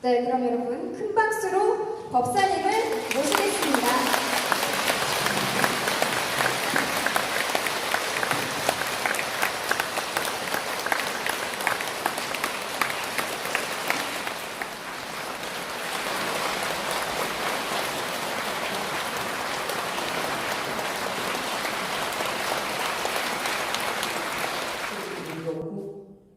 네, 그럼 여러분 큰 박수로 법사님을 모시겠습니다.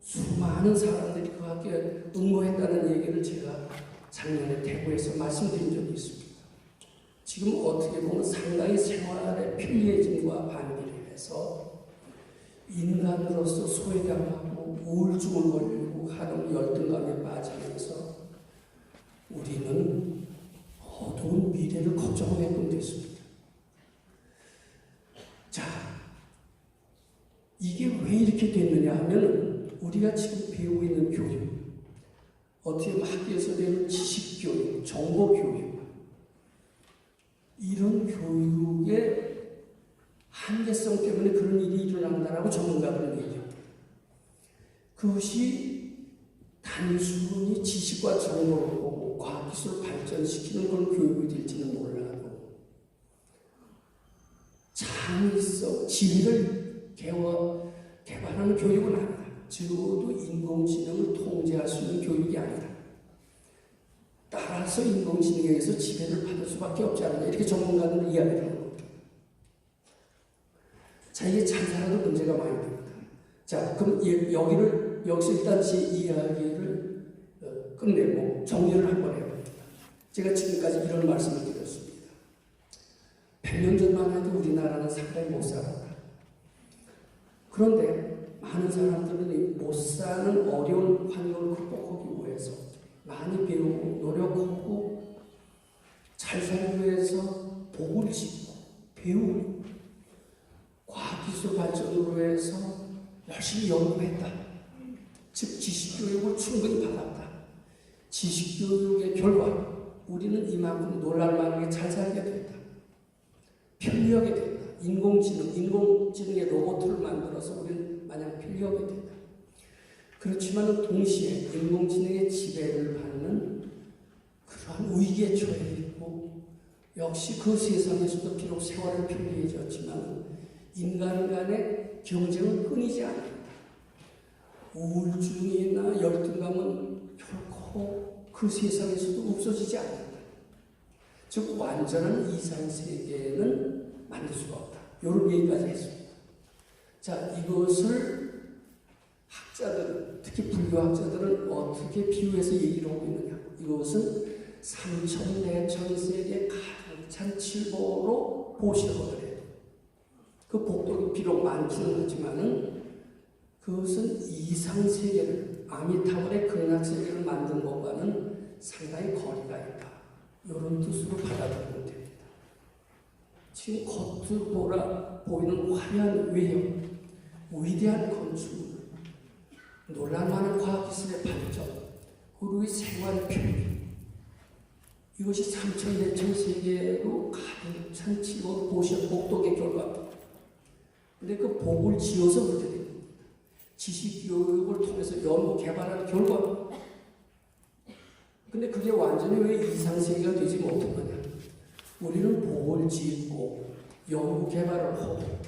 수많은 사람들이 그 학교에 응모했다는 얘기를 제가 작년에 대구에서 말씀드린 적이 있습니다. 지금 어떻게 보면 상당히 생활의 편리해짐과 반비례 해서 인간으로서 소외감하고 우울증을 걸리고 하는 열등감에 빠지면서 우리는 어두운 미래를 걱정하게끔 됐습니다. 자, 이게 왜 이렇게 됐느냐 하면 우리가 지금 배우고 있는 교육, 어떻게 보면 학교에서 배우는 지식교육, 정보교육, 이런 교육의 한계성 때문에 그런 일이 일어난다라고 전문가들은 얘기합니다. 그것이 단순히 지식과 정보를 보고 과학기술을 발전시키는 그런 교육이 될지는 몰라도 창의성, 지혜를 개발하는 교육은 아니다. 적어도 인공지능을 통제할 수 있는 교육이 아니다. 따라서 인공지능에 의해서 지배를 받을 수밖에 없지 않느냐, 이렇게 전문가들은 이야기를 하는 겁니다. 자, 이게 찬사라도 문제가 많이 됩니다. 자, 그럼 여기서 일단 제 이야기를 끝내고 정리를 한번 해봅니다. 제가 지금까지 이런 말씀을 드렸습니다. 100년 전만 해도 우리나라는 상당히 못 살았다. 그런데 많은 사람들은 못 사는 어려운 환경을 극복하기 위해서 많이 배우고 노력하고 잘 살기 위해서 복을 짓고 배우고 과학기술 발전으로 해서 열심히 연구했다. 즉 지식교육을 충분히 받았다. 지식교육의 결과 우리는 이만큼 놀랄만하게 잘 살게 됐다. 편리하게 됐다. 인공지능의 로봇을 만들어서 우리는 마냥 편리하게 된다. 그렇지만 동시에 인공지능의 지배를 받는 그러한 위기에 처해 있고, 역시 그 세상에서도 비록 생활은 편리해졌지만 인간 간의 경쟁은 끊이지 않는다. 우울증이나 열등감은 결코 그 세상에서도 없어지지 않는다. 즉 완전한 이상세계는 만들 수가 없다. 이런 얘기까지 했습니다. 자, 이것을 학자들, 특히 불교학자들은 어떻게 비유해서 얘기를 하고 있느냐. 이것은 삼천내천세계 가득 찬 칠보로 보시거든요. 그 복덕이 비록 많지는 하지만은 그것은 이상세계를, 아미타불의 극락세계를 만든 것과는 상당히 거리가 있다. 이런 뜻으로 받아들이면 됩니다. 지금 겉으로 보이는 화려한 외형, 위대한 건축물, 놀랄만한 과학기술의 발전, 우리의 생활의 편리, 이것이 삼천내천 세계로 가득 찬 칠보 복덕의 결과입니다. 근데 그 복을 지어서 그렇게 됩니다. 지식교육을 통해서 연구 개발한 결과입니다. 근데 그게 완전히 왜 이상세계가 되지 못한 거냐? 우리는 복을 짓고 연구 개발을 하고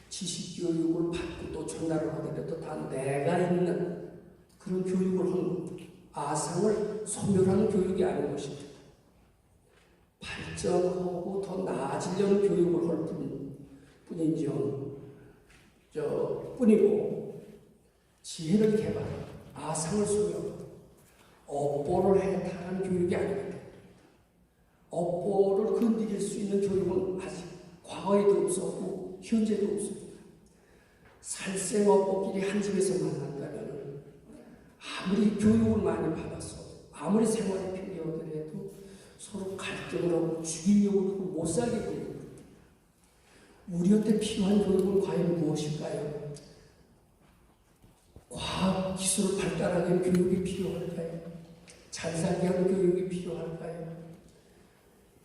지식교육을 받고 또 전달을 하더라도 다 내가 있는 그런 교육을 하는 겁니다. 아상을 소멸하는 교육이 아닌 것입니다. 발전하고 더 나아지려는 교육을 할 뿐이고 지혜를 개발, 아상을 소멸, 업보를 해탈하는 교육이 아닙니다. 업보를 건드릴 수 있는 교육은 아직 과거에도 없었고 현재도 없습니다. 살생업보끼리 한 집에서 만난다면 아무리 교육을 많이 받았어, 아무리 생활이 편리하더라도 서로 갈등을 하고 죽이려고 하고 못 살게 교육을. 우리한테 필요한 교육은 과연 무엇일까요? 과학 기술을 발달하게 하는 교육이 필요할까요? 잘 살게 하는 교육이 필요할까요?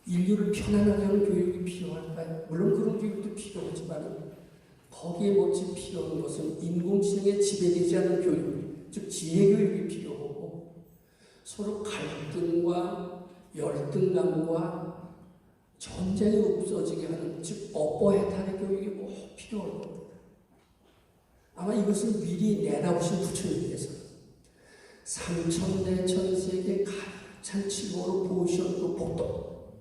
인류를 편안하게 하는 교육이 필요할까요? 물론 그런 교육도 필요하지만 거기에 못지 필요한 것은 인공지능에 지배되지 않는 교육, 즉 지혜교육이 필요하고 서로 갈등과 열등감과 전쟁이 없어지게 하는, 즉 업보해탈의 교육이 꼭 필요할 겁니다. 아마 이것을 미리 내다보신 부처님께서 삼천대 천세계 가득찬 칠보로 보시던 그 복도,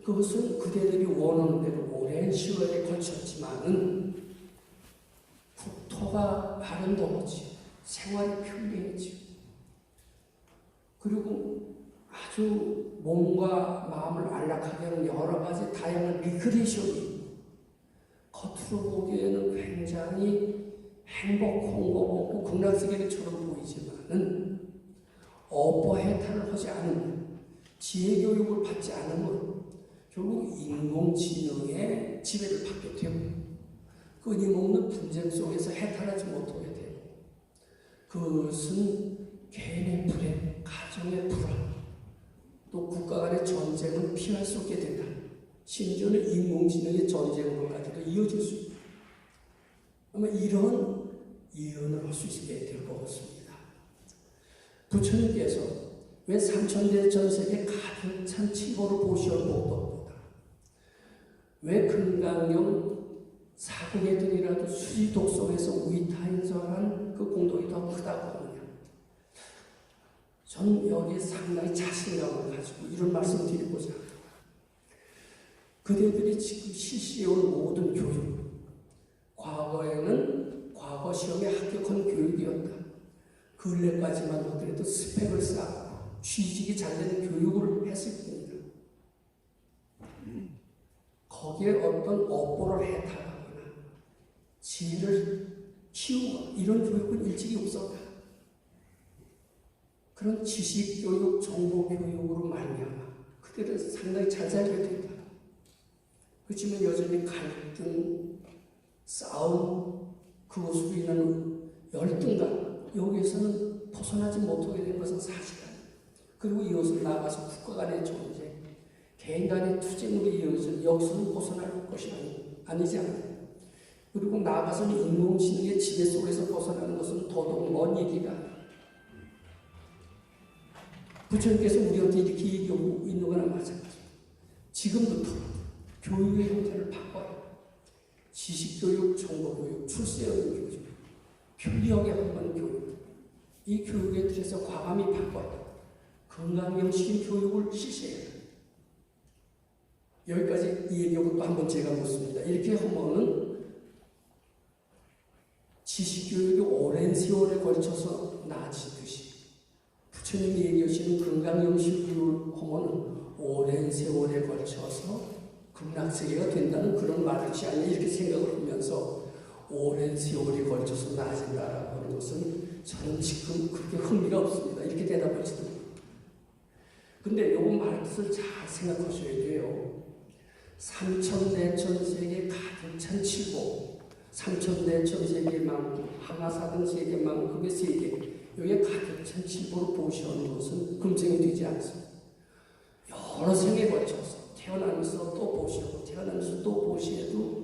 그것은 그대들이 원하는 대로 오랜 시간에 걸쳤지만은 국토가 아름다워지고 생활이 편리해지고, 그리고 아주 몸과 마음을 안락하게 하는 여러 가지 다양한 리크레이션이 겉으로 보기에는 굉장히 행복하고 극락세계처럼 보이지만은 업보해탈을 하지 않으면, 지혜교육을 받지 않으면 결국 인공지능의 지배를 받게 되고 끊임없는 분쟁 속에서 해탈하지 못하게 되고, 그것은 개인의 불행, 가정의 불안, 또 국가 간의 전쟁을 피할 수 없게 된다. 심지어는 인공지능의 전쟁으로까지도 이어질 수 있다. 아마 이런 예언을 할 수 있게 될 것 같습니다. 부처님께서 왜 삼천대 전세계 가득 찬 칠보를 보시어 복도보다 왜 금강경 사공의 등이라도 수지 독성에서 위타인설한 그 공덕이 더 크다고 하느냐. 저는 여기에 상당히 자신감을 가지고 이런 말씀을 드리고자 합니다. 그대들이 지금 실시해온 모든 교육, 과거에는 과거 시험에 합격한 교육이었다. 근래까지만 하더라도 스펙을 쌓고 취직이 잘 되는 교육을 했을 뿐이다. 거기에 어떤 업보를 해탈하거나 지혜를 키우고 이런 교육은 일찍이 없었다. 그런 지식교육, 정보교육으로 말미암아 그들은 상당히 잘 살게 된다. 그렇지만 여전히 갈등, 싸움, 그것으로 인한 열등감, 여기에서는 벗어나지 못하게 된 것은 사실이다. 그리고 이것을 나아가서 국가 간의 전쟁, 개인 간의 투쟁으로 이어져서 여기서는 벗어날 것이 아니지 않아요. 그리고 나아가서는 인공지능의 지배 속에서 벗어나는 것은 더더욱 먼 얘기가. 부처님께서 우리한테 이렇게 얘기하고 있는 거나 마찬가지입니다. 지금부터 교육의 형태를 바꿔요. 지식교육, 정보교육, 출세하는 교육, 편리하게 하는 교육, 이 교육에 대해서 과감히 바꿔요. 건강형식인 교육을 실시해요. 여기까지 이 얘기하고 또 한번 제가 묻습니다. 이렇게 하면은 지식교육이 오랜 세월에 걸쳐서 나아지듯이 부처님이 얘기하시는 건강형식 교육을 하면은 오랜 세월에 걸쳐서 극락세계가 된다는 그런 말이지 않냐 이렇게 생각을 하면서 오랜 세월이 걸쳐서 나아진다라고 하는 것은 저는 지금 그렇게 흥미가 없습니다. 이렇게 대답하시더라고요. 근데 요거 말 뜻을 잘 생각하셔야 돼요. 삼천대천세계 가득 찬 칠보, 삼천대천세계만큼 항아사등 세계만큼의 세계, 여기에 가득 찬 칠보를 보시는 것은 금생이 되지 않습니다. 여러 생에 걸쳐서 태어나면서 또 보시고 태어나면서 또 보시해도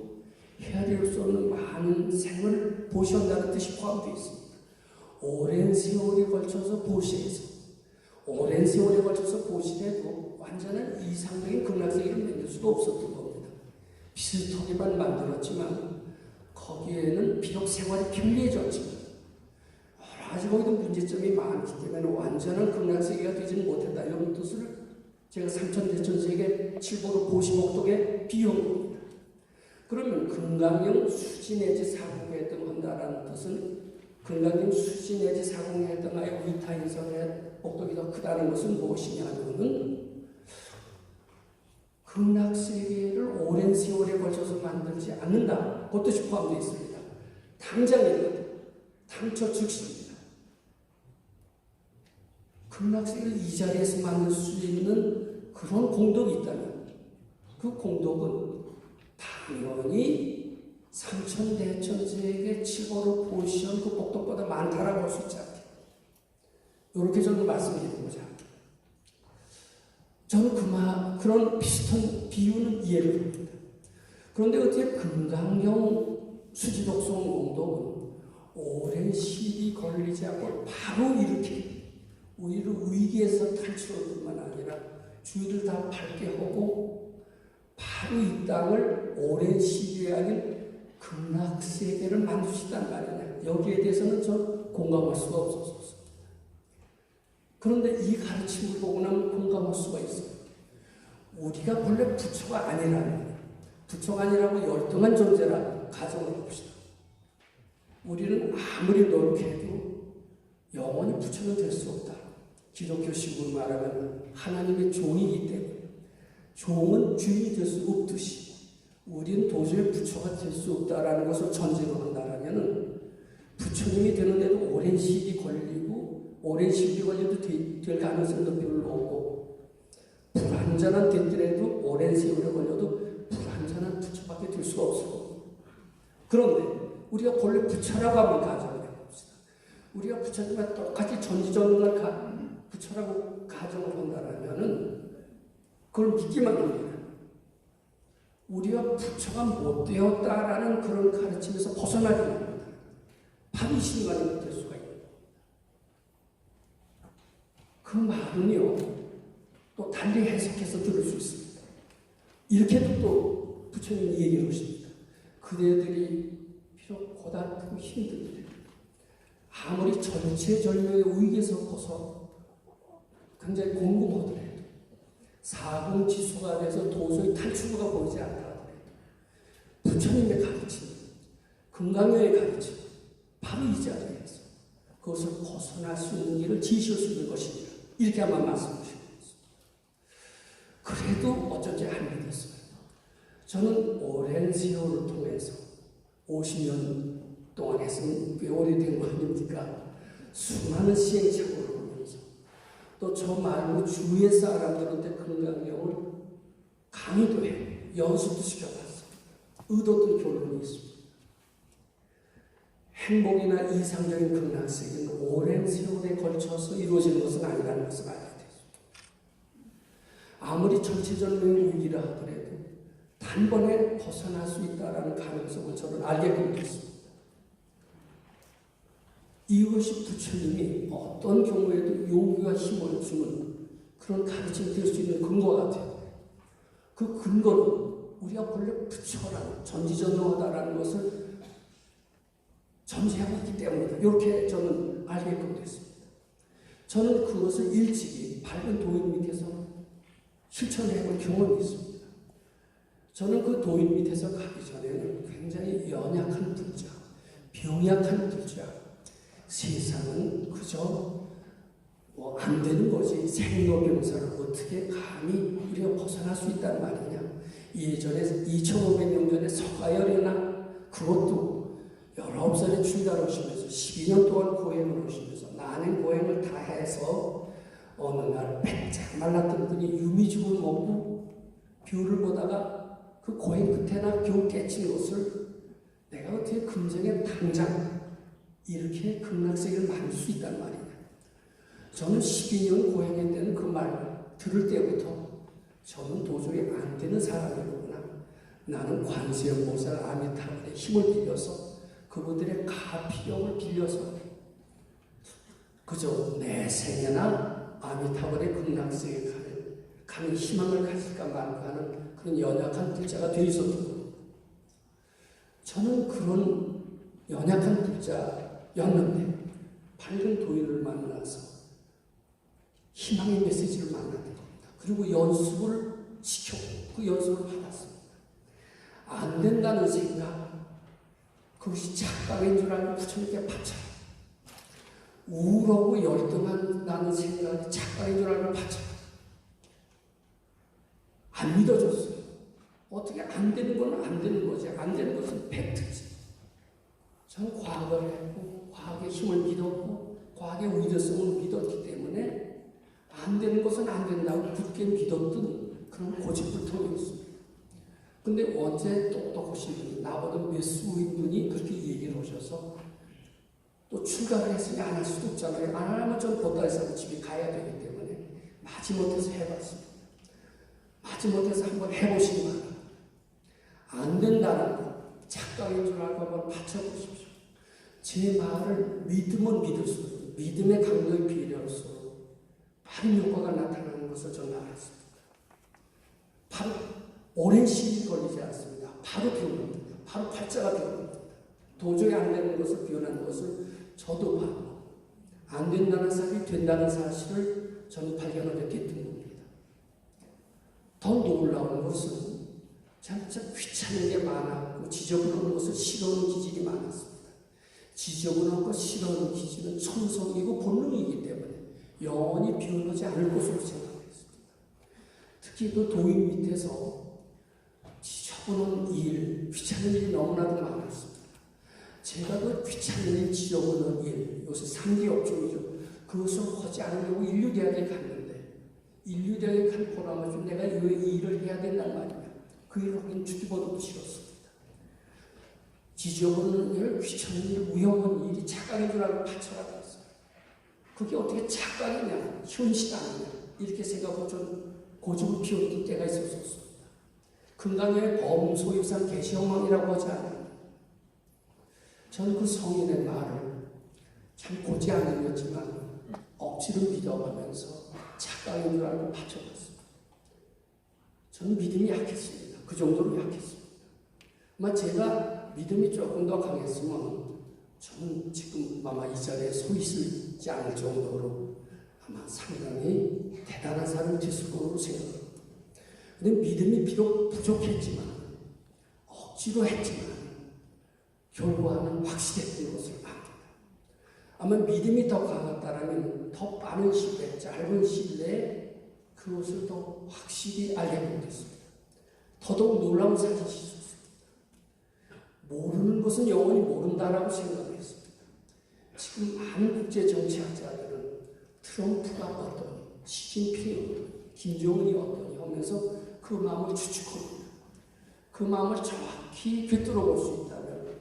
헤아릴 수 없는 많은 생을 보시한다는 뜻이 포함되어 있습니다. 오랜 세월에 걸쳐서 보시해서 오랜 세월에 걸쳐서 보시해도 완전한 이상적인 극락세계를 만들 수도 없었던 겁니다. 비슷하게만 만들었지만 거기에는 비록 생활이 편리해졌지만 여러 가지 거기도 문제점이 많기 때문에 완전한 극락세계가 되지는 못했다. 이런 뜻을 제가 삼천대천세계 칠보로 보시목독에 비유한 겁니다. 그러면 금강경 수지 내지 사공에 해당한다라는 뜻은 금강경 수지 내지 사공에 해당하여 위타인성의 목독이 더 크다는 것은 무엇이냐면은 극락세계를 오랜 세월에 걸쳐서 만들지 않는다. 그 뜻이 포함되어 있습니다. 당장이거든. 당초 즉시입니다. 극락세계를 이 자리에서 만들 수 있는 그런 공덕이 있다면 그 공덕은 당연히 삼천대천세계 칠보로 보시온 그 복덕보다 많다라고 할 수 있지 않겠어요. 이렇게 저는 말씀드리고자 합니다. 저는 그런 비슷한 비유는 이해를 합니다. 그런데 어떻게 금강경 수지독성 공덕은 오랜 시일이 걸리지 않고 바로 이렇게 우리를 위기에서 탈출할 뿐만 아니라 주위를 다 밝게 하고 바로 이 땅을 오랜 시대에 아닌 극락세계를 만드시단 말이냐. 여기에 대해서는 저 공감할 수가 없었습니다. 그런데 이 가르침을 보고 나면 공감할 수가 있어요. 우리가 본래 부처가 아니라면, 부처가 아니라고 열등한 존재라 가정을 해봅시다. 우리는 아무리 노력해도 영원히 부처는 될 수 없다. 기독교식으로 말하면 하나님의 종이기 때문에 종은 주인이 될 수 없듯이 우리는 도저히 부처가 될 수 없다라는 것을 전제로 한다면 부처님이 되는데도 오랜 시기 걸리고 오랜 시기 걸려도 될 가능성도 별로 없고 불완전한 됐더라도 오랜 세월에 걸려도 불완전한 부처밖에 될 수가 없어. 그런데 우리가 본래 부처라고 한번 가정을 해봅시다. 우리가 부처님과 똑같이 전지전능한 부처라고 가정을 한다면 그걸 믿기만 합니다. 우리가 부처가 못 되었다라는 그런 가르침에서 벗어나지 합니다. 바로 이 순간이 될 수가 있는 그 말은요, 또 달리 해석해서 들을 수 있습니다. 이렇게도 또 부처님이 얘기를 하십니다. 그대들이 비록 고달프고 힘들게 아무리 절체절명의 위기에서 벗어 굉장히 공공하더라도 사공지수가 돼서 도저히 탈출구가 보이지 않다 하더라도 부처님의 가르침, 금강경의 가르침 바로 이 자리에서 그것을 벗어날 수 있는 길을 지실 수 있는 것이니라. 이렇게 아마 말씀하시고 있습니다. 그래도 어쩐지 안 믿었어요. 저는 오랜 세월을 통해서 50년 동안 했으면 꽤 오래된 거 아닙니까? 수많은 시행착오를 하면서 또 저 말고 주위의 사람들한테 금강경을 강의도 해 연습도 시켜봤어. 얻었던 결론이 있습니다. 행복이나 이상적인 극락세계는 오랜 세월에 걸쳐서 이루어지는 것은 아니라는 것을 알게 됐습니다. 아무리 전체적인 위기라 하더라도 단번에 벗어날 수 있다는 가능성을 저는 알게끔 됐습니다. 이것이 부처님이 어떤 경우에도 용기와 힘을 주는 그런 가르침이 될 수 있는 근거 같아요. 그 근거는 우리가 본래 부처라는 전지전능하다라는 것을 전제하고 있기 때문이다. 이렇게 저는 알게끔 됐습니다. 저는 그것을 일찍이 밝은 도인 밑에서 실천해본 경험이 있습니다. 저는 그 도인 밑에서 가기 전에는 굉장히 연약한 불자, 병약한 불자, 세상은 그저 안 되는 거지 생로병사를 어떻게 감히 우리가 벗어날 수 있단 말이냐. 예전에 2500년 전에 서가열이나 그것도 19살에 출가하시면서 12년 동안 고행을 하시면서 나는 고행을 다 해서 어느 날 백작 말랐던 분이 유미죽을 먹고 뷰를 보다가 그 고행 끝에나 겨우 깨친 것을 내가 어떻게 금생에 당장 이렇게 극락세계를 만들 수 있단 말이냐. 저는 12년 고행할 때는 그 말 들을 때부터 저는 도저히 안 되는 사람이로구나. 나는 관세음보살 아미타불의 힘을 빌려서 그분들의 가피력을 빌려서 그저 내 생애나 아미타불의 극락세계에 가는 희망을 가질까 말까 하는 그런 연약한 불자가 되어 있었던 겁니다. 저는 그런 연약한 불자였는데 밝은 도인을 만나서 희망의 메시지를 만나는 겁니다. 그리고 연습을 시켰고 그 연습을 받았습니다. 안 된다는 생각, 그것이 착각인 줄 알고 부처님께 바쳐. 우울하고 열등한다는 생각이 착각인 줄 알고 바쳐. 안 믿어줬어요. 어떻게 안 되는 건 안 되는 거지. 안 되는 것은 팩트지. 저는 과거를 했고 과학의 힘을 믿었고 과학의 위대성을 믿었기 때문에 안 되는 것은 안 된다고 굳게 믿었던 그런 고집불통이었습니다. 근데 언제 똑똑하신 분이 나보다 몇 수인 분이 그렇게 얘기를 하셔서 또 출가를 했으니 안 할 수도 없잖아요. 안 하면 전 보따리싸고 집에 가야 되기 때문에 마지못해서 해봤습니다. 마지못해서 한번 해보시기 바랍니다. 안 된다는 거 착각인 줄 알고 한번 받쳐보십시오. 제 말을 믿으면 믿을수록 믿음의 강도에 비례할수록 다른 효과가 나타나는 것을 저는 알았습니다. 바로 오랜 시간이 걸리지 않습니다. 바로 변합니다. 바로 팔자가 변합니다. 도저히 안 되는 것을 변하는 것을 저도 봤고 안 된다는 사실이 된다는 사실을 저는 발견하게 됐던 겁니다. 더 놀라운 것은 진짜 귀찮은 게 많았고 지저분한 것을 싫어하는 기질이 많았습니다. 지저분한 것 싫어하는 기질은 천성이고 본능이기 때문에 영원히 변하지 않을 것으로 생각했습니다. 특히 그 도인 밑에서 지저분한 일, 귀찮은 일이 너무나도 많았습니다. 제가 그 귀찮은 일, 지저분한 일, 요새 상기업종이죠. 그것을 하지 않으려고 인류대학에 갔는데 인류대학에 간 보람을 좀 내가 왜 이 일을 해야 된단 말이야. 그 일을 하긴 죽기보다도 싫었습니다. 지저분한 일, 귀찮은 일, 무용한 일이 착각인 줄 알고 바쳐라고 했어요. 그게 어떻게 착각이냐, 현실 아니냐 이렇게 생각하고 좀 고집을 피웠던 때가 있었습니다. 금강의 범소유산 개시형망이라고 하지 않아요. 저는 그 성인의 말을 참 고지 않으렸지만 억지로 믿어가면서 착각인 줄 알고 바쳐봤습니다. 저는 믿음이 약했습니다. 그 정도로 약했습니다. 아마 제가 믿음이 조금 더 강했으면 저는 지금 아마 이 자리에 서 있지 않을 정도로 아마 상당히 대단한 사람이 됐을 거라고 생각합니다. 그런데 믿음이 비록 부족했지만 억지로 했지만 결과는 확실했던 것을 압니다. 아마 믿음이 더 강했다면 더 빠른 시일에, 짧은 시일에 그것을 더 확실히 알게 못했습니다. 더더욱 놀라운 사실이 있었습니다. 모르는 것은 영원히 모른다라고 생각했습니다. 지금 많은 국제 정치학자들은 트럼프가 어떠니, 시진핑이 김정은이 어떠니 하면서 그 마음을 추측합니다. 그 마음을 정확히 꿰뚫어 볼 수 있다면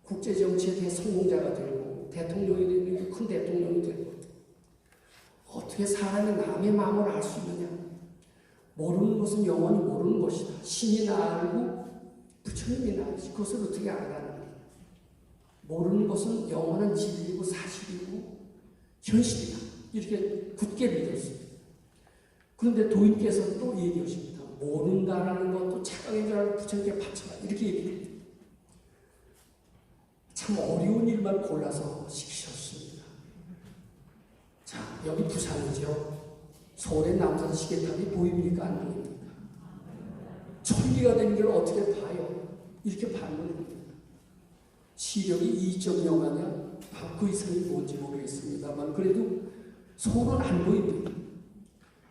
국제 정치에 대해 성공자가 되고 대통령이 되고 큰 대통령이 되고 어떻게 사람이 남의 마음을 알 수 있느냐? 모르는 것은 영원히 모르는 것이다. 신이나 알고 부처님이나 알지 그것을 어떻게 알아가느냐? 모르는 것은 영원한 진리고 사실이고 현실이다. 이렇게 굳게 믿었습니다. 그런데 도인께서 또 얘기하십니다. 모른다라는 것도 착각인 줄 알고 부처님께 바쳐라. 이렇게 얘기합니다. 참 어려운 일만 골라서 시키셨습니다. 자, 여기 부산이죠. 서울의 남산 시계탑이 보입니까? 안 보입니까? 천리가 된 걸 어떻게 봐요? 이렇게 반문합니다. 시력이 2.0하냐? 그 이상이 뭔지 모르겠습니다만 그래도 서울은 안 보입니다.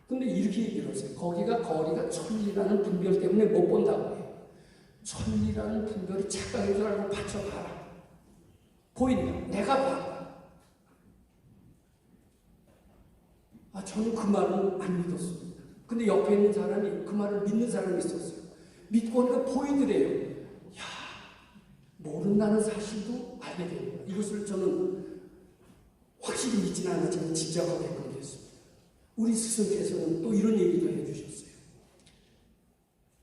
근데 이렇게 얘기를 하세요. 거기가 거리가 천리라는 분별 때문에 못 본다고 해요. 천리라는 분별이 착각인 줄 알고 받쳐봐라. 보인다. 내가 봐. 저는 그 말은 안 믿었습니다. 근데 옆에 있는 사람이 그 말을 믿는 사람이 있었어요. 믿고 하니까 보이더래요. 야, 모른다는 사실도 알게 됩니다. 이것을 저는 확실히 믿지는 않았지만 짐작하게끔 됐습니다. 우리 스승께서는 또 이런 얘기도 해주셨어요.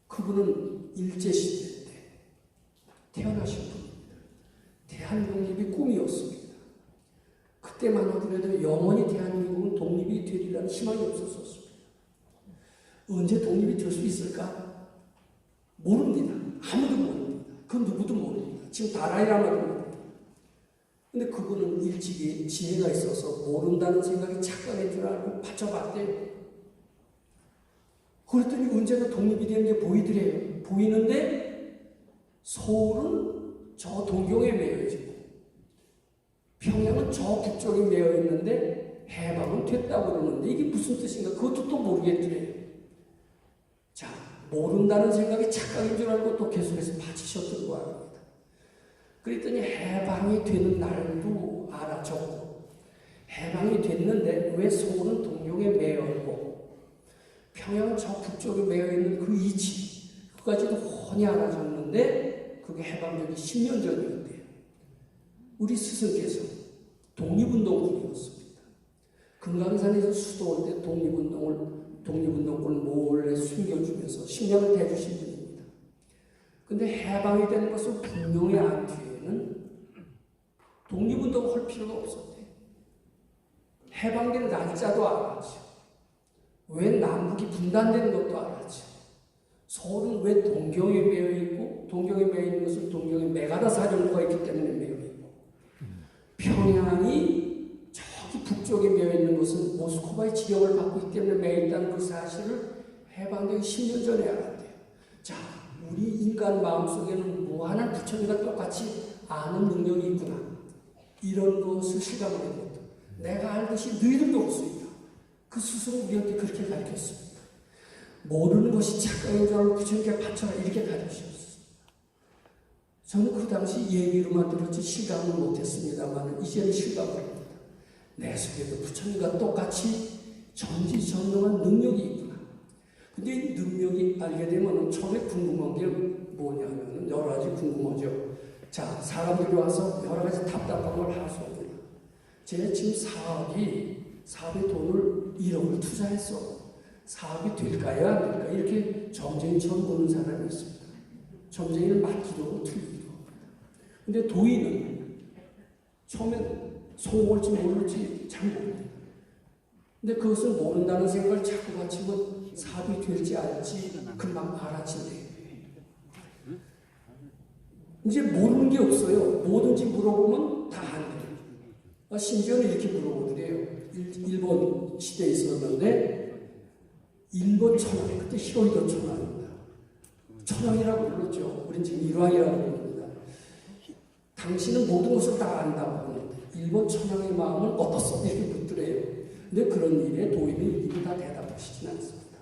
그분은 일제시대 때 태어나신 분입니다. 대한독립이 꿈이었습니다. 그때만 하더라도 영원히 대한민국은 독립이 되리라는 희망이 없었습니다. 언제 독립이 될 수 있을까? 모릅니다. 아무도 모릅니다. 그 누구도 모릅니다. 지금 다라이라마도 모릅니다. 근데 그분은 일찍이 지혜가 있어서 모른다는 생각이 착각인 줄 알고 받쳐봤대요. 그랬더니 언제나 독립이 되는 게 보이더래요. 보이는데 서울은 저 동경에 매여 있고 평양은 저 북쪽에 매여 있는데 해방은 됐다고 그러는데 이게 무슨 뜻인가? 그것도 또 모르겠더래요. 자, 모른다는 생각이 착각인 줄 알고 또 계속해서 받치셨던 거 아닙니다. 그랬더니 해방이 되는 날도 알아줬고 해방이 됐는데 왜 서울은 동경에 매여 있고 평양은 저 북쪽에 매여 있는 그 이치 그까지도 훤히 알아줬는데 그게 해방되기 10년 전이었대요. 우리 스승께서 독립운동군이었습니다. 금강산에서 수도할 때 독립운동군을 몰래 숨겨주면서 식량을 대주신 분입니다. 근데 해방이 되는 것을 분명히 안 뒤에는 독립운동 할 필요가 없었대요. 해방된 날짜도 알았죠. 남북이 분단되는 것도 알았죠. 서울은 왜 동경에 매여 있고, 동경에 매여 있는 것은 동경에 메가다 사령부가 있기 때문에 매여 있고, 평양이 저기 북쪽에 매여 있는 것은 모스크바의 지령을 받고 있기 때문에 매여 있다는 그 사실을 해방되기 10년 전에 알았대요. 자, 우리 인간 마음속에는 무한한 부처님과 똑같이 아는 능력이 있구나. 이런 것을 실감을 해봅니다. 내가 알듯이 너희들도 할 수 있다. 그 스스로 우리한테 그렇게 가르쳤습니다. 모르는 것이 착각인 줄 알고 부처님께 바쳐라 이렇게 가르치셨습니다. 저는 그 당시 얘기로만 들었지 실감을 못했습니다만 이제는 실감을 합니다. 내 속에도 부처님과 똑같이 전지전능한 능력이 있구나. 근데 이 능력이 알게 되면 처음에 궁금한 게 뭐냐면 여러 가지 궁금하죠. 자, 사람들이 와서 여러 가지 답답한 걸 하소합니다. 제 지금 사업에 돈을 1억을 투자했어. 사업이 될까요? 안 될까요? 이렇게 점쟁이처럼 보는 사람이 있습니다. 점쟁이는 맞기도 하고 틀리기도 하고. 근데 도인은 처음엔 성공할지 모를지 잘 모릅니다. 근데 그것을 모른다는 생각을 자꾸 가지면 사업이 될지 알지 금방 알아진대요. 이제 모르는 게 없어요. 뭐든지 물어보면 다 안 돼요. 심지어는 이렇게 물어보더래요. 일본 시대에 있었는데 일본 천황, 그때 히로히도 천황입니다. 천황이라고 불렀죠. 우린 지금 일왕이라고 부릅니다. 당신은 모든 것을 다 안다고 하는데 일본 천황의 마음은 어떻소? 이렇게 묻더래요. 근데 그런 일에 도인은 일일이 다 대답하시진 않습니다.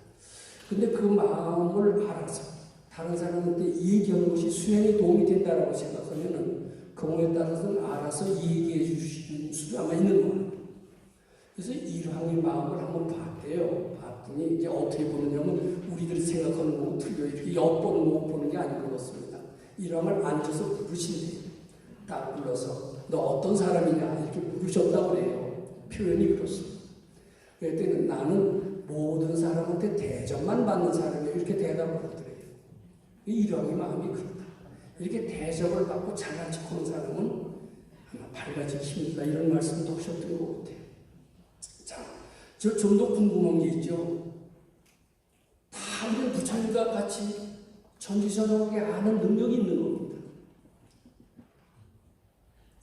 근데 그 마음을 알아서 다른 사람한테 얘기하는 것이 수행에 도움이 된다고 생각하면은 경우에 따라서는 알아서 얘기해 주시는 수가 아마 있는 거예요. 그래서 일왕의 마음을 한번 봤대요. 봤더니 이제 어떻게 보느냐면 우리들이 생각하는 거고 틀려 이렇게 엿보는 못 보는 게 아닌 것 같습니다. 일왕을 앉아서 부르신대요. 딱 불러서 너 어떤 사람이냐 이렇게 부르셨다고 그래요. 표현이 그렇습니다. 그랬더니 나는 모든 사람한테 대접만 받는 사람이에요. 이렇게 대답을 하더래요. 일왕의 마음이 그렇다. 이렇게 대접을 받고 잘난 척하는 사람은 아마 밝아질 힘이다. 이런 말씀도 하셨던 것 같아요. 자, 저 좀 더 궁금한 게 있죠. 다 우리 부처님과 같이 전지전능하게 아는 능력이 있는 겁니다.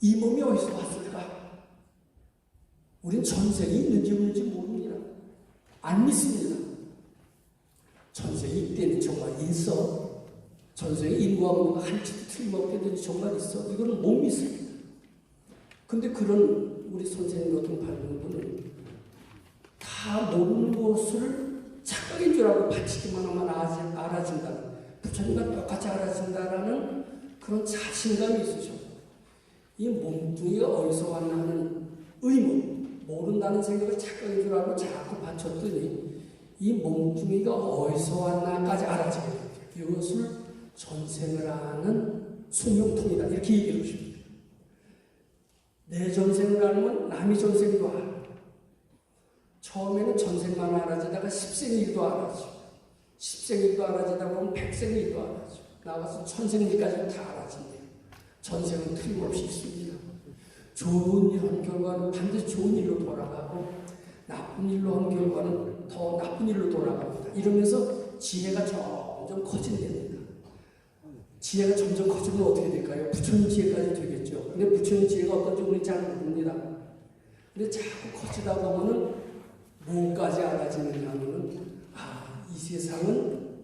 이 몸이 어디서 왔을까? 우린 전생이 있는지 없는지 모릅니다. 안 믿습니다. 전생이 있대는 정말 있어. 전생에 인과가 한치도 틀림없게 되는지 정말 있어. 이거는 못 믿습니다. 근데 그런 우리 선생님 같은 밝은 분은 다 모르는 것을 착각인 줄 알고 바치기만 하면 알아진다. 부처님과 똑같이 알아진다라는 그런 자신감이 있으셔. 이 몸뚱이가 어디서 왔나 하는 의문, 모른다는 생각을 착각인 줄 알고 자꾸 바쳤더니 이 몸뚱이가 어디서 왔나까지 알아지게 돼요. 이것을 전생을 아는 숙명통이다. 이렇게 얘기해 주십니다. 내 전생을 알면 남의 전생도 알아. 처음에는 전생만 알아지다가 10생일도 알아지고 10생일도 알아지다 보면 100생일도 알아지고 나가서 1000생일까지 다 알아진대요. 전생은 틀림없이 있습니다. 좋은 일 한 결과는 반드시 좋은 일로 돌아가고 나쁜 일로 한 결과는 더 나쁜 일로 돌아갑니다. 이러면서 지혜가 점점 커진답니다. 지혜가 점점 커지면 어떻게 될까요? 부처님 지혜까지 되겠죠. 근데 부처님 지혜가 어떤지 우리는 잘 모릅니다. 근데 자꾸 커지다 보면은 뭐까지 알아지느냐 하면은 이 세상은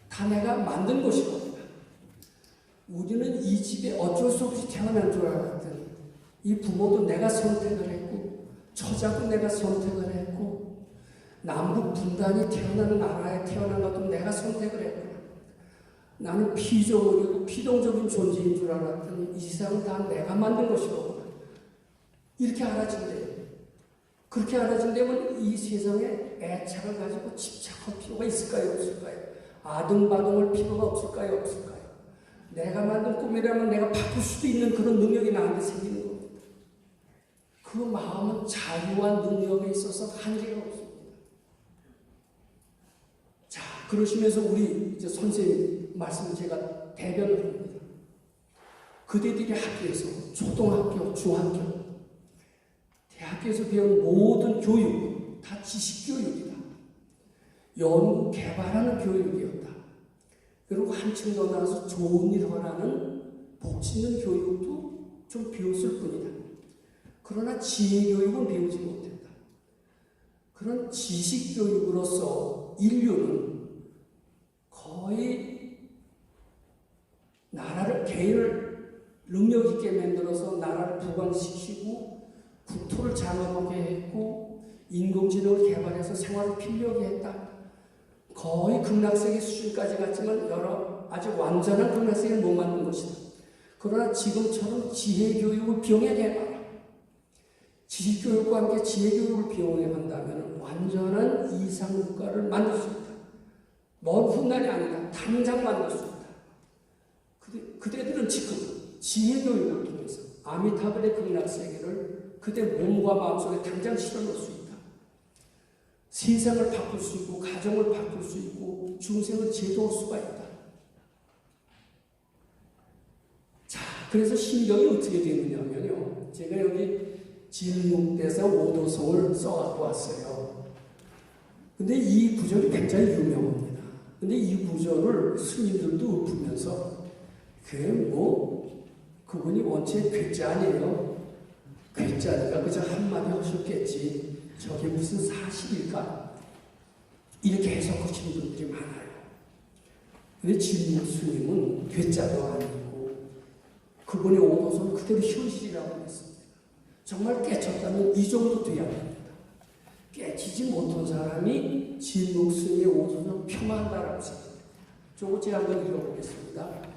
다 내가 만든 것이거든요. 우리는 이 집에 어쩔 수 없이 태어난 줄 알았더니 이 부모도 내가 선택을 했고 처자도 내가 선택을 했고 남북 분단이 태어나는 나라에 태어난 것도 내가 선택을 했고 나는 피조물이고 피동적인 존재인 줄 알았더니 이 세상은 다 내가 만든 것이고 이렇게 알아진대요. 그렇게 알아진다면 이 세상에 애착을 가지고 집착할 필요가 있을까요? 없을까요? 아등바등할 필요가 없을까요? 없을까요? 내가 만든 꿈이라면 내가 바꿀 수도 있는 그런 능력이 나한테 생기는 겁니다. 그 마음은 자유한 능력에 있어서 한계가 없습니다. 자, 그러시면서 우리 이제 선생님 말씀을 제가 대변을 합니다. 그대들이 학교에서 초등학교, 중학교, 대학교에서 배운 모든 교육 다 지식교육이다. 연구 개발하는 교육이었다. 그리고 한층 더 나아가서 좋은 일 하라는 복 있는 교육도 좀 배웠을 뿐이다. 그러나 지혜 교육은 배우지 못했다. 그런 지식 교육으로서 인류는 거의 나라를, 개인을 능력 있게 만들어서 나라를 부강시키고 국토를 장악하게 했고 인공지능을 개발해서 생활을 필요하게 했다. 거의 극락세계 수준까지 갔지만 아직 완전한 극락세계를 못 만든 것이다. 그러나 지금처럼 지혜교육을 병행해봐라. 지식교육과 함께 지혜교육을 병행한다면 완전한 이상국가를 만들 수 있다. 먼 훗날이 아니다. 당장 만들 수 있다. 그대들은 지금 지혜교육을 통해서 아미타불의 극락세계를 그대 몸과 마음속에 당장 실어넣을 수 있다. 세상을 바꿀 수 있고 가정을 바꿀 수 있고 중생을 제도할 수가 있다. 자, 그래서 신경이 어떻게 되느냐면요. 제가 여기 진묵대사 오도성을 써갖고 왔어요. 근데 이 구절이 굉장히 유명합니다. 근데 이 구절을 스님들도 읊으면서 그분이 원체 괴짜 아니에요. 괴짜니까 그저 한마디 하셨겠지. 저게 무슨 사실일까? 이렇게 해석하시는 분들이 많아요. 근데 진묵 스님은 괴짜도 아니고 그분의 오도서는 그대로 현실이라고 했습니다. 정말 깨쳤다면 이 정도 돼야 됩니다. 깨치지 못한 사람이 진묵 스님의 오도서를 폄하한다라고 생각합니다. 저거 제가 한번 읽어보겠습니다.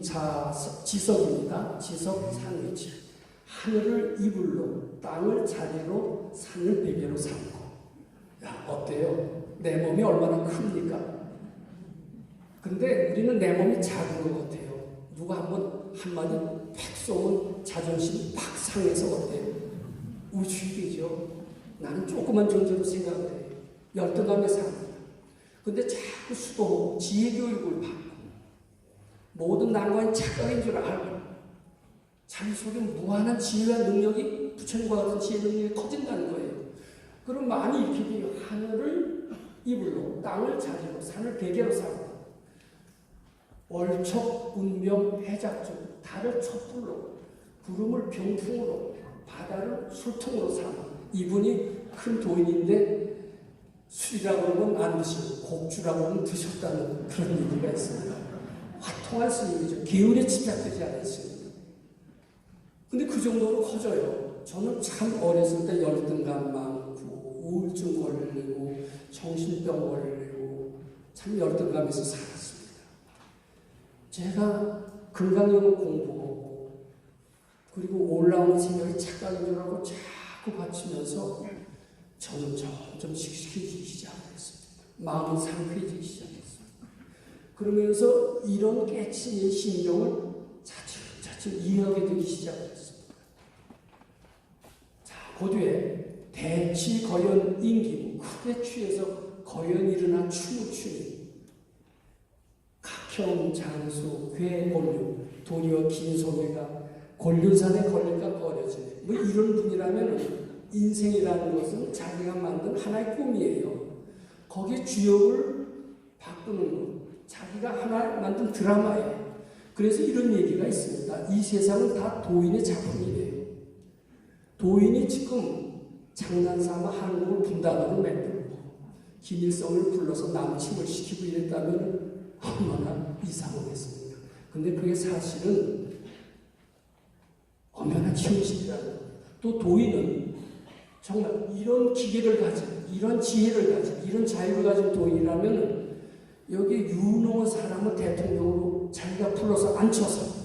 천금지석입니다. 지석 상위치. 하늘을 이불로, 땅을 자리로, 산을 베개로 삼고. 야, 어때요? 내 몸이 얼마나 큽니까? 근데 우리는 내 몸이 작은 것 같아요. 누가 한마디 팍 쏘면 자존심이 팍 상해서 어때요? 우쭐대죠. 나는 조그만 존재로 생각을 해요. 열등감에 삽니다. 근데 자꾸 수도 지혜교육을 받고 모든 난관이 착각인 줄 알고 자기 속에 무한한 지혜와 능력이 부처님과 같은 지혜 능력이 커진다는 거예요. 그럼 많이 이렇게 돼요. 하늘을 이불로, 땅을 자리로, 산을 베개로 삼고 월척, 운명, 해작중, 달을 촛불로, 구름을 병풍으로, 바다를 술통으로 삼아. 이분이 큰 도인인데 술이라고 하면 안 드시고 곡주라고 하면 드셨다는 그런 얘기가 있습니다. 화통한 스님이죠. 기운에 집착되지 않은 스님. 근데 그 정도로 커져요. 저는 참 어렸을 때 열등감 많고 우울증 걸리고 정신병 걸리고 참 열등감에서 살았습니다. 제가 금강경을 공부하고 그리고 올라오는 생각이 착각인 줄 알고 자꾸 받치면서 저는 점점 식식해지기 시작했습니다. 마음이 상쾌해지기 시작했습니다. 그러면서 이런 깨침의 심정을 차츰차츰 이해하게 되기 시작했습니다. 자, 그 뒤에 대치 거연 인기무 크게 취해서 거연이 일어나 춤을 추니 각형 장수 괴 권륜 도리어 긴 소매가 권륜산에 걸릴까 꺼려지네. 뭐 이런 분이라면 인생이라는 것은 자기가 만든 하나의 꿈이에요. 거기에 주역을 바꾸는 것. 자기가 하나 만든 드라마예요. 그래서 이런 얘기가 있습니다. 이 세상은 다 도인의 작품이래요. 도인이 지금 장난삼아 한국을 분단으로 만들고 김일성을 불러서 남침을 시키고 이랬다면 얼마나 이상하겠습니까? 근데 그게 사실은 엄연한 현실이라는 겁니다. 또 도인은 정말 이런 기계를 가진, 이런 지혜를 가진, 이런 자유를 가진 도인이라면 여기 유능한 사람을 대통령으로 자기가 불러서 앉혀서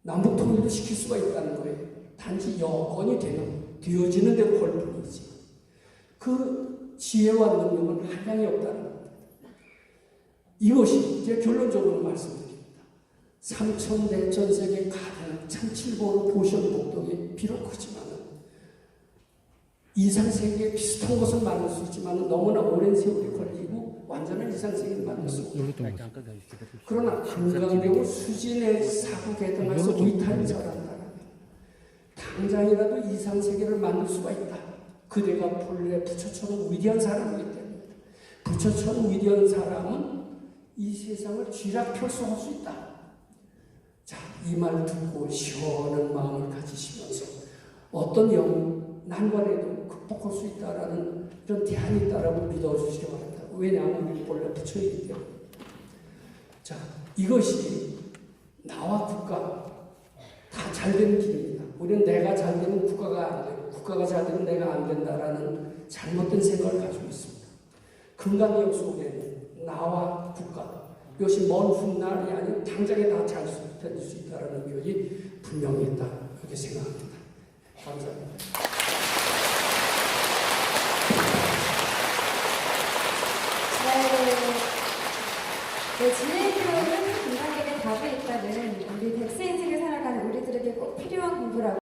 남북 통일도 시킬 수가 있다는 거예요. 단지 여건이 되어지는 대로 걸 뿐이지. 그 지혜와 능력은 한량이 없다는 겁니다. 이것이 제가 결론적으로 말씀드립니다. 삼천대천세계 가장 참칠보로 보시언복덕이 비록 크지만 이상세계에 비슷한 것은 만들 수 있지만 너무나 오랜 세월이 걸리고 완전한 이상세계를 만들 수 없다. 그러나 한강대고 수진의 사고 개통해서 의탄이 잘한다면 당장이라도 이상세계를 만들 수가 있다. 그대가 본래 부처처럼 위대한 사람이기 때문에 부처처럼 위대한 사람은 이 세상을 쥐락펴수할 수 있다. 자, 이 말 듣고 시원한 마음을 가지시면서 어떤 난관에도 극복할 수 있다라는 이런 대안이 있다라고 믿어주시기 바랍니다. 왜냐하면 우리 본래 부처이기 때문에. 자, 이것이 나와 국가 다 잘되는 길입니다. 우리는 내가 잘되면 국가가 안 되고 국가가 잘되면 내가 안 된다라는 잘못된 생각을 가지고 있습니다. 금강경 속에는 나와 국가 이것이 먼 훗날이 아닌 당장에 다 잘 될 수 있다는 교육이 분명히 있다 이렇게 생각합니다. 감사합니다. 네, 진행교육은 금강경에 답이 있다는 우리 백세 인생을 살아가는 우리들에게 꼭 필요한 공부라고